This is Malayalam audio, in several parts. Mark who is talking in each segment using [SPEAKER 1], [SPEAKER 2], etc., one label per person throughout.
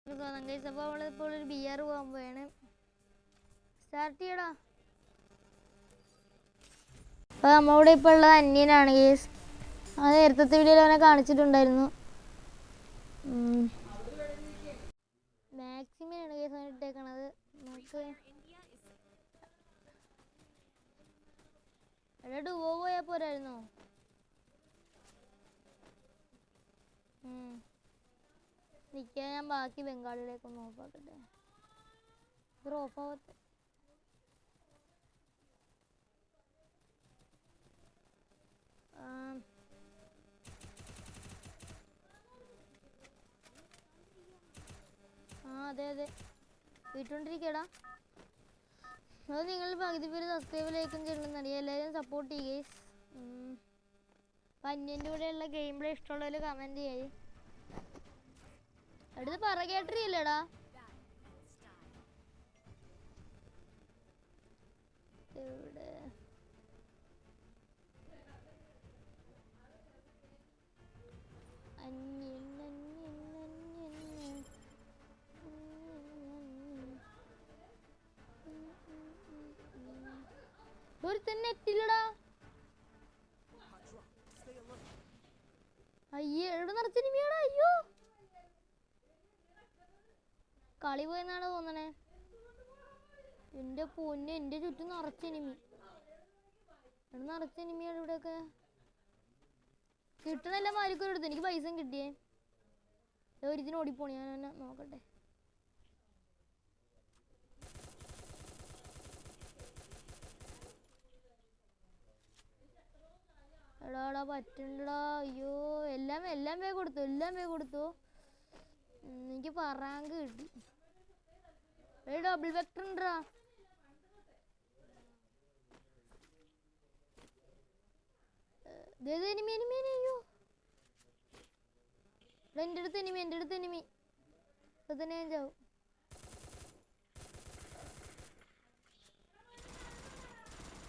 [SPEAKER 1] ഗൈസ്, അപ്പോൾ നമ്മളിപ്പോൾ ഒരു ബിയർ പോകാൻ പോവാണ്. സ്റ്റാർട്ട് ചെയ്യടാ. അപ്പോൾ നമ്മളിവിടെ ഇപ്പോൾ ഉള്ളത് അന്യനാണ് ഗൈസ്. അത് നേരത്തെ വീഡിയോയിൽ അവനെ കാണിച്ചിട്ടുണ്ടായിരുന്നു. മാക്സിമം ഗൈസ് അവൻ ഇട്ടേക്കണത്. നമുക്ക് എടാ ഡുവോ പോയാൽ പോരായിരുന്നോ? നിൽക്കാൻ ഞാൻ ബാക്കി ബംഗാളിലേക്കൊന്ന് ഓഫാക്കട്ടെ. ഇത് ഓഫാവത്തെ. അതെ അതെ, വീട്ടുകൊണ്ടിരിക്കടാ. അത് നിങ്ങൾ പകുതി പേര് സബ്സ്ക്രൈബ് ലൈക്കും ചെയ്യണമെന്നറിയാം. എല്ലാവരും സപ്പോർട്ട് ചെയ്യുക. അപ്പം അന്യൻ്റെ കൂടെയുള്ള ഗെയിം പ്ലേ ഇഷ്ടമുള്ളവർ കമൻറ്റ് ചെയ്യേ. അടുത്ത് പറകേട്ടറിയില്ലടാ. ഇവിടെ ഒരു തന്നെ എത്തില്ലടാ. അയ്യോ, എവിടെ നിറച്ചിനിമിയാടാ. അയ്യോ, കളി പോയെന്നാണ് തോന്നണേ. എൻ്റെ പൊന്ന്, എൻ്റെ ചുറ്റും നിറച്ചിനിമി. എവിടെ നിറച്ചിനിമിയാണ് ഇവിടെയൊക്കെ. കിട്ടണല്ല മാരിക്കൊരു എടുത്ത്. എനിക്ക് പൈസ കിട്ടിയേ. ഒരിതിന് ഓടിപ്പോണി. ഞാൻ എന്നെ നോക്കട്ടെ. എടാ പറ്റണ്ടടാ. അയ്യോ, എല്ലാം വേ കൊടുത്തു. എനിക്ക് പറയാങ്ക് കിട്ടി. ഡബിൾ വെക്ടർ ഉണ്ടാ. എനിമി. അയ്യോ, എൻ്റെ അടുത്ത് എനിമി. ഇപ്പൊ തന്നെ ഞാൻ ചാവും.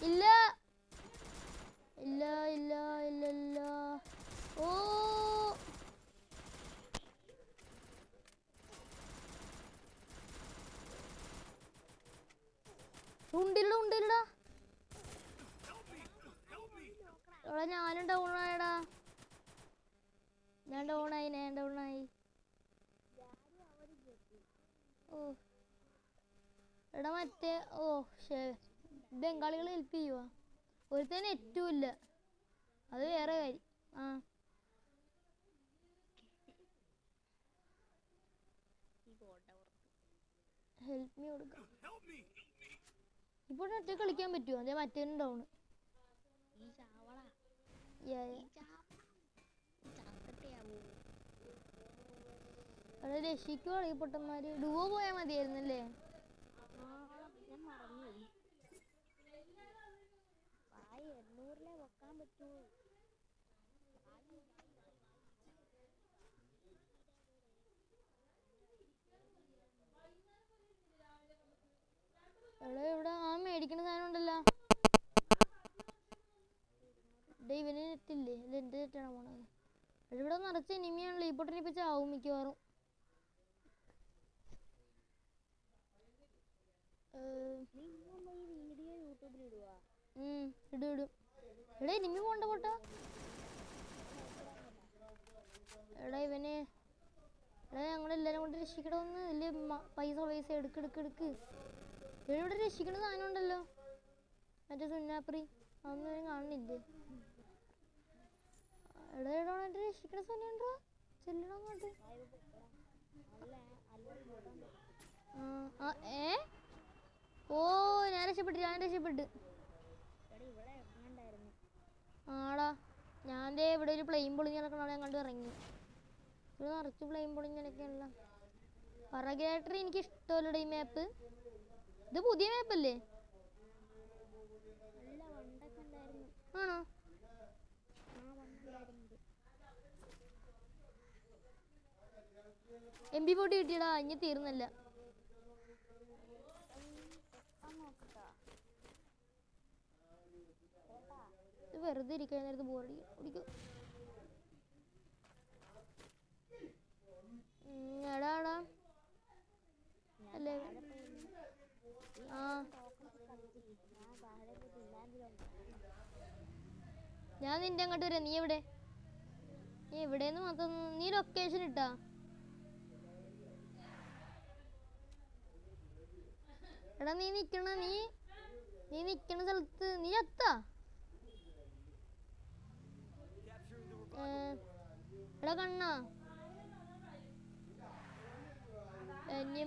[SPEAKER 1] ഇല്ല. ഓ, ഉണ്ടില്ലടാ. എടാ ഞാനും ഡൗൺ ആയടാ. ഞാൻ ഡൗൺ ആയി. ഓ എടാ മറ്റേ ബംഗാളികൾ ഹെൽപ്പ് ചെയ്യുവാ. ഒരുത്തന്നെ ഏറ്റവും ഇല്ല. അത് വേറെ കാര്യം. ഹെൽപ്പ് മീ കൊടുക്കാം. ഇപ്പോൾ ഒറ്റ കളിക്കാൻ പറ്റുമോ? അതെ, മറ്റേനും ഡൗൺ. അവിടെ രക്ഷിക്കുവാണ് ഈ പൊട്ടന്മാര്. ഡുവോ പോയാൽ മതിയായിരുന്നല്ലേ. ഇവിടെ മേടിക്കണ സാധനം ഉണ്ടല്ലോ. ഇവന് നെറ്റില്ലേ? ഇത് എൻ്റെ നെറ്റാണ് പോണത്. ഇവിടെ നിറച്ച് എനിമിയാണല്ലോ. ഈ പൊട്ടനിപ്പോ ചാവും മിക്കവാറും. ഇടും. എടാ എനിമി പോണ്ട പൊട്ടാ. എടാ ഞങ്ങളെല്ലാരും കൊണ്ട് രക്ഷിക്കണമെന്ന്. വലിയ പൈസ എടുക്ക്. ഇവിടെ രക്ഷിക്കണ സാധനം ഉണ്ടല്ലോ, മറ്റേ സുന്നാപ്രി. അതൊന്നും കാണുന്നില്ലേ? എടാ മറ്റേ രക്ഷിക്കണ സാധനം ഉണ്ടോ? ചെല്ലണം അങ്ങോട്ട്. ഓ, ഞാൻ രക്ഷപ്പെട്ട്. ആടാ, ഞാൻ ഇവിടെ ഒരു പ്ലെയിൻ പൊളിഞ്ഞ് നടക്കണ ഞാൻ കണ്ടു ഇറങ്ങി. ഇവിടെ നിറച്ച് പ്ലെയിൻ പൊളിഞ്ഞൊക്കെയുള്ള പറകേട്ടർ. എനിക്ക് ഇഷ്ടമല്ലടാ ഈ മാപ്പ്. ഇത് പുതിയ മാപ്പല്ലേ? ആണോ? MP40 കിട്ടിയടാ. ഇനി തീർന്നല്ല. വെറുതെ ഇരിക്കാൻ നേരത്ത് ബോറടിക്കും. എടാ ഞാൻ നിന്റെ അങ്ങോട്ട് വരാം. നീ എവിടെ? നീ എവിടെയെന്ന് മാത്രം നീ ലൊക്കേഷൻ ഇട്ടാ? എടാ നീ നിക്കണ സ്ഥലത്ത് നീ എത്താ? എടാ കണ്ണാ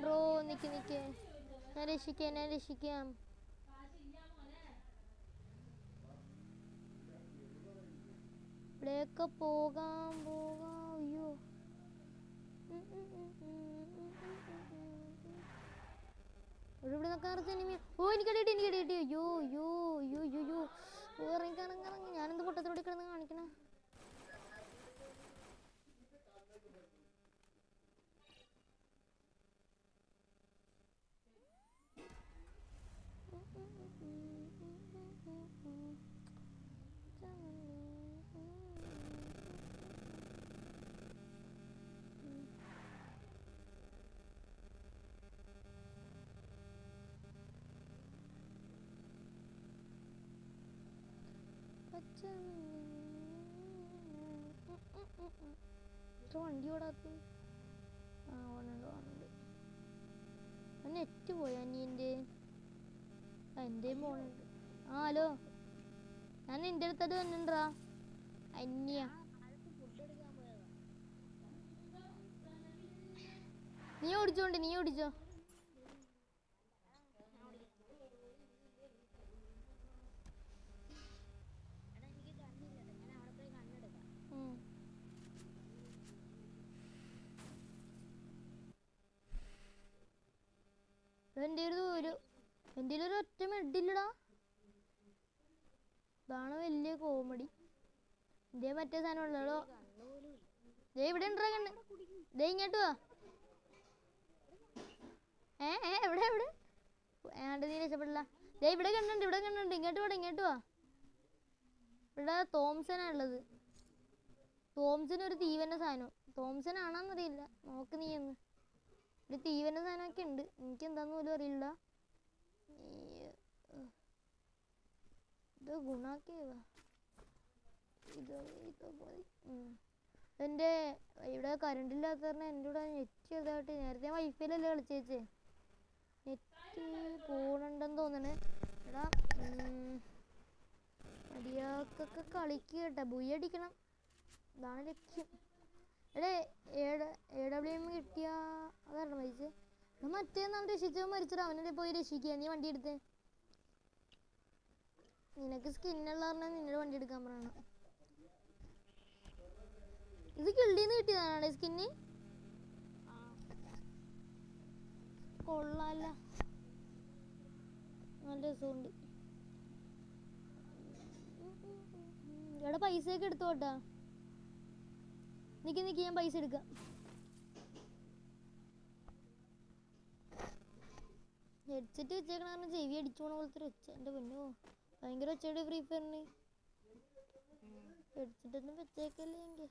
[SPEAKER 1] ബ്രോ നിക്ക് ഞാൻ രക്ഷിക്കാം. ഇവിടെയൊക്കെ പോകാം. അയ്യോ ഇവിടെ നിൽക്കാൻ എനിക്ക് കിട്ടി. അയ്യോ ഇറങ്ങി. ഞാനെന്ത് പൊട്ടത്തിലൂടെ കിടന്ന് കാണിക്കണേ? വണ്ടി ഓടാത്ത നെറ്റ് പോയ അനിയൻ്റെ എൻ്റെയും പോണുണ്ട്. ഹലോ ഞാൻ നിന്റെ അടുത്തത് വന്നിണ്ടാ അന്യ. നീ ഓടിച്ചോ. എൻ്റെ ഒരു ഒറ്റ മെഡില്ലടാ. ഇതാണ് വലിയ കോമഡി. ഇതേ മറ്റേ സാധനം ഉള്ളോ? ഇവിടെ ഉണ്ടാ കണ്ണ്. ഇങ്ങോട്ട് വാ. എവിടെ നീ രക്ഷപ്പെടില്ല. ഇവിടെ കണ്ണുണ്ട്. ഇങ്ങോട്ട് വാ. ഇവിടെ തോംസനാ ഉള്ളത്. തോംസൺ ഒരു തീവന്റെ സാധനം. തോംസൺ ആണോന്നറിയില്ല. നോക്ക് നീ ഒന്ന്. ഒരു തീവന്റെ സാധനമൊക്കെ ഉണ്ട്. എനിക്ക് എന്താന്ന് പോലും അറിയില്ല. ഇത് ഗുണാക്കിയതാ. എൻ്റെ ഇവിടെ കറണ്ട് ഇല്ലാത്ത കാരണം എൻ്റെ കൂടെ നെറ്റ് ചെറുതായിട്ട് നേരത്തെ വൈഫൈയിലല്ലേ കളിച്ചേച്ചേ. നെറ്റ് പോണുണ്ടെന്ന് തോന്നണേ. എടാ മര്യാദക്കൊക്കെ കളിക്കുക കേട്ടോ. ബുയി അടിക്കണം. ഇതാണ് ലക്ഷ്യം. എടേ AWM കിട്ടിയ അതായിരുന്നു മരിച്ചേ. മറ്റേ നാൾ രക്ഷിച്ചവൻ മരിച്ചത്. അവനെ പോയി രക്ഷിക്കുക. നീ വണ്ടി എടുത്തേ. നിനക്ക് സ്കിന്നുള്ള പറഞ്ഞാൽ നിന്നോട് വണ്ടി എടുക്കാൻ പറയണം. ഇത് കിള്ളിന്ന് കിട്ടിയതാണേ സ്കിന്ന്. കൊള്ളാല്ല, നല്ല രസമുണ്ട്. ഇവിടെ പൈസയൊക്കെ എടുത്തോട്ടാ. നിക്ക് ഞാൻ പൈസ എടുക്കാം. ഹെഡ്സെറ്റ് വെച്ചേക്കണ കാരണം ചെവി അടിച്ചു പോണ പോലത്തെ ഒച്ച. എൻ്റെ പൊന്നോ ഭയങ്കര ഒച്ചയുടെ ഫ്രീ ഫയറിന്. ഹെഡ്സെറ്റ് ഒന്നും വെച്ചേക്കല്ലേ എങ്കിൽ.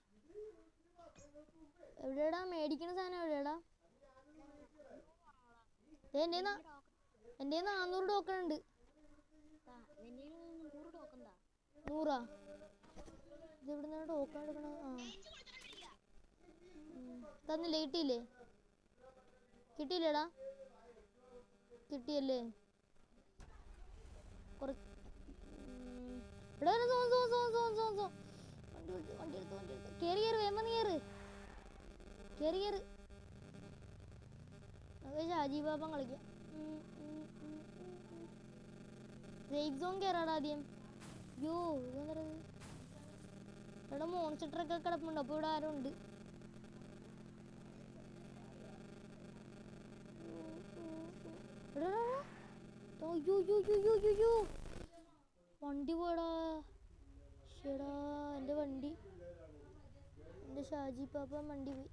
[SPEAKER 1] എവിടെയാടാ മേടിക്കണ സാധനം? എവിടെയാടാ? എൻ്റെ 400 ടോക്കൺ ഉണ്ട്. 100? ഇത് എവിടുന്നാണ് ടോക്കൺ എടുക്കണ? തന്നില്ലേ? കിട്ടിയില്ലേടാ? കിട്ടിയല്ലേ? കേറി വേഗം കേറി. ഷാജി ബാബൻ കളിക്കാം. സേഫ് സോൺ കയറാടാ ആദ്യം. ഇവിടെ മോൺസ്റ്ററൊക്കെ കിടപ്പുണ്ട്. അപ്പൊ ഇവിടെ ആരും ഉണ്ട്. വണ്ടി പോടാ. ഷെടാ എൻ്റെ വണ്ടി. എൻ്റെ ഷാജി പാപ്പ വണ്ടി പോയി.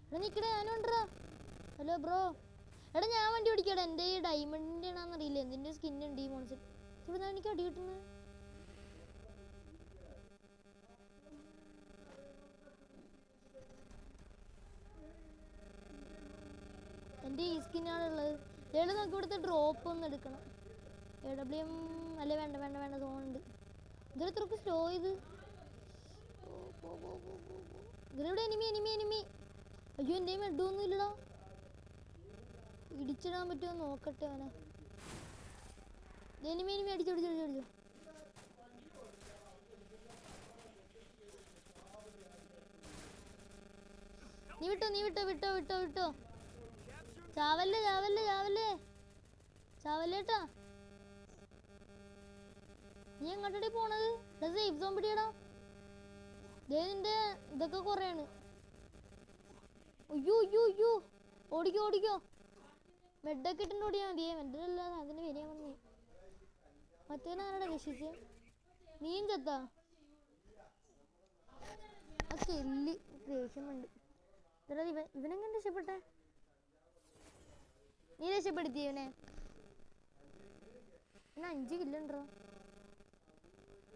[SPEAKER 1] എടാ നിക്കടേ, ഞാനും ഉണ്ടടാ. Hello bro. എടാ ഞാൻ വണ്ടി ഓടിക്കടാ. എൻ്റെ ഈ ഡയമണ്ടിൻ്റെ ആണെന്നറിയില്ല എന്തിൻ്റെ സ്കിന്നുണ്ട് ഈ മോൺസ്റ്റർ. ഇവിടെ എനിക്ക് അടി കിട്ടുന്നത്. എൻ്റെ ഈ സ്കിന്നാണുള്ളത്. ഏള് നമുക്ക് ഇവിടുത്തെ ഡ്രോപ്പ് ഒന്ന് എടുക്കണം. AWM അല്ലേ? വേണ്ട തോന്നുന്നുണ്ട്. ഇതൊരു ഇത്രക്ക് സ്ലോ ഇത്. ഇതിലെവിടെ എനിമി എനിമി എനിമി. അയ്യോ എൻ്റെ മെഡൊന്നും ഇല്ലടാ. ഇടിച്ചിടാൻ പറ്റുമോ നോക്കട്ടെ അവനെ. എനിമി എനിമി അടിച്ചു അടിച്ചു അടിച്ചു അടിച്ചു. നീ വിട്ടോ നീ വിട്ടോ വിട്ടോ വിട്ടോ വിട്ടോ. ചാവല്ലേ ചാവല്ലേ ചാവല്ലേ ചാവല്ലേട്ടാ. നീ എങ്ങോട്ടടി പോണത്? സേഫ് സോൺ പിടിയടാ. നിന്റെ ഇതൊക്കെ കുറയാണ്. അയ്യോ അയ്യോ അയ്യോ ഓടിക്കോ ഓടിക്കോ. മെഡൊക്കെ ഇട്ടുണ്ട് ഓടിയാൽ മതിയേ. മെഡല്ലാതെ അതിന് വരിക വന്നേ. മറ്റേനാരുടെ രക്ഷിച്ച് നീയും ചത്താ. ആ ചെല്ലി ദേഷ്യമുണ്ട്. ഇവനെങ്ങനെ രക്ഷപ്പെട്ടെ? നീ രക്ഷപ്പെടുത്തി ഇവനെ. 5 കില്ലുണ്ടോ?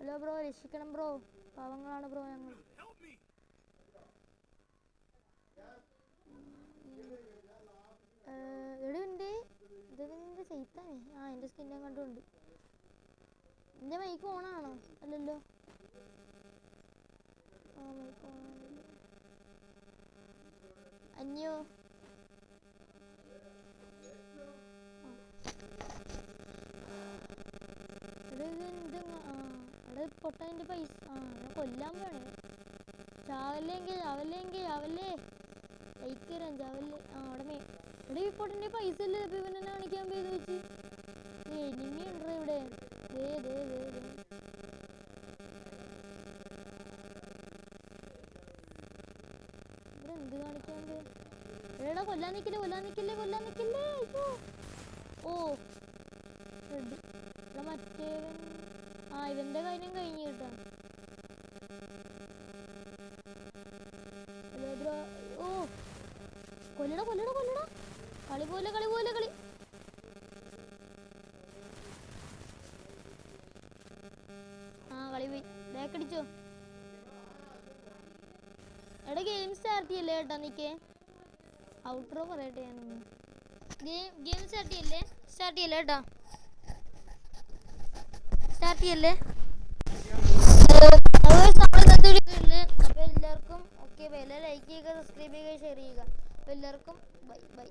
[SPEAKER 1] ഹലോ ബ്രോ രക്ഷിക്കണം ബ്രോ. പാവങ്ങളാണ് ബ്രോ ഞങ്ങൾ. എവിടെ ഉണ്ട് ഇതൊക്കെ ചെയ്ത്താനേ? ആ എൻ്റെ സ്കിന്നെ കണ്ടുണ്ട്. എൻ്റെ മൈക്ക് ഓണാണോ? അല്ലല്ലോ. ആ മൈക്ക് ഓണാണല്ലോ. അന്യോ അവിടെ പൊട്ടൻ്റെ പൈസ. ആ കൊല്ലാൻ വേണേ. ചാവല്ലെങ്കിൽ ചാവല്ലെങ്കിൽ ചാവല്ലേ. ലൈക്ക് തരാം ചാവല്ലേ. ആ അവിടെ ഇവിടെ ഈ പൊട്ടൻ്റെ പൈസ ഇല്ലേ. ഇപ്പം ഇവൻ എന്നെ കാണിക്കാൻ പോയത് വെച്ച്. എനിമി ഉണ്ടോ ഇവിടെ? ദേ ദേ ദേ ദേ. ഇവിടെ എന്ത് കാണിക്കാൻ പോയി? എടാ കൊല്ലാൻ നിൽക്കില്ലേ കൊല്ലാൻ നിൽക്കില്ലേ കൊല്ലാൻ നിൽക്കില്ലേ. ഓ റെഡി. ഇവിടെ മറ്റേവൻ. ആ ഇവന്റെ കാര്യം കഴിഞ്ഞു കേട്ടോ. ഓ കൊല്ലട കൊല്ലട കൊല്ലട. കളി പോലെ കളി പോലെ കളി. ആ കളി പോയി. ബാക്ക് അടിച്ചോ. എടാ ഗെയിം സ്റ്റാർട്ട് ചെയ്യല്ലേ കേട്ടോ. നിക്കേ ഔട്ട്രോ പറയട്ടെ ഞാനൊന്ന്. ഗെയിം സ്റ്റാർട്ട് ചെയ്യല്ലേ കേട്ടോ. സ്റ്റാർട്ട് ചെയ്യല്ലേ. അപ്പോൾ എല്ലാവർക്കും ഓക്കെ. ബൈ. ലൈക്ക് ചെയ്യുക, സബ്സ്ക്രൈബ് ചെയ്യുക, ഷെയർ ചെയ്യുക. അപ്പോൾ എല്ലാവർക്കും ബൈ ബൈ.